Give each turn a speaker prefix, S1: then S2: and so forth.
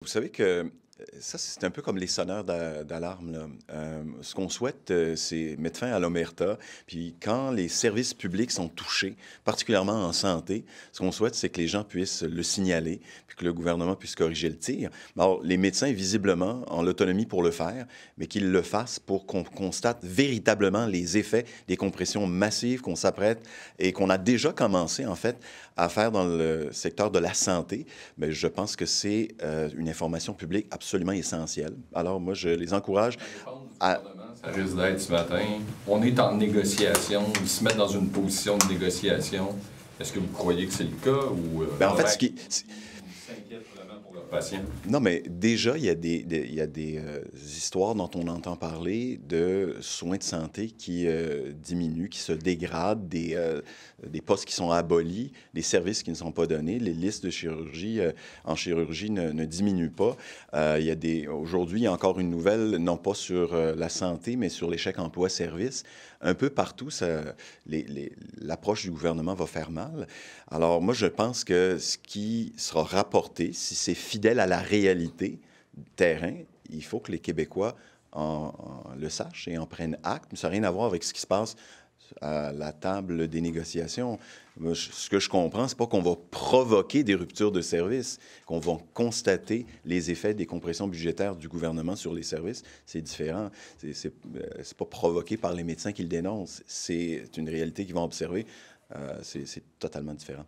S1: Vous savez que ça, c'est un peu comme les sonneurs d'alarme, là. Ce qu'on souhaite, c'est mettre fin à l'omerta. Puis quand les services publics sont touchés, particulièrement en santé, ce qu'on souhaite, c'est que les gens puissent le signaler, puis que le gouvernement puisse corriger le tir. Alors, les médecins, visiblement, ont l'autonomie pour le faire, mais qu'ils le fassent pour qu'on constate véritablement les effets des compressions massives qu'on s'apprête et qu'on a déjà commencé, en fait, à faire dans le secteur de la santé. Bien, je pense que c'est une information publique absolument essentielle. Alors, moi, je les encourage
S2: La réponse du
S1: à...
S2: gouvernement, ça risque d'être ce matin. On est en négociation. Ils se mettent dans une position de négociation. Est-ce que vous croyez que c'est le cas ou
S1: Bien, en fait,
S2: ils s'inquiètent vraiment pour leurs patients?
S1: Non, mais déjà, il y a des histoires dont on entend parler de soins de santé qui diminuent, qui se dégradent, des postes qui sont abolis, des services qui ne sont pas donnés, les listes de chirurgie en chirurgie ne diminuent pas. Aujourd'hui, il y a encore une nouvelle, non pas sur la santé, mais sur les chèques emploi-service. Un peu partout, l'approche du gouvernement va faire mal. Alors, moi, je pense que ce qui sera rapporté, si c'est fidèle à la réalité terrain, il faut que les Québécois le sachent et en prennent acte. Mais ça n'a rien à voir avec ce qui se passe à la table des négociations. Moi, ce que je comprends, c'est pas qu'on va provoquer des ruptures de services, qu'on va constater les effets des compressions budgétaires du gouvernement sur les services. C'est différent. C'est pas provoqué par les médecins qui le dénoncent. C'est une réalité qu'ils vont observer. C'est totalement différent.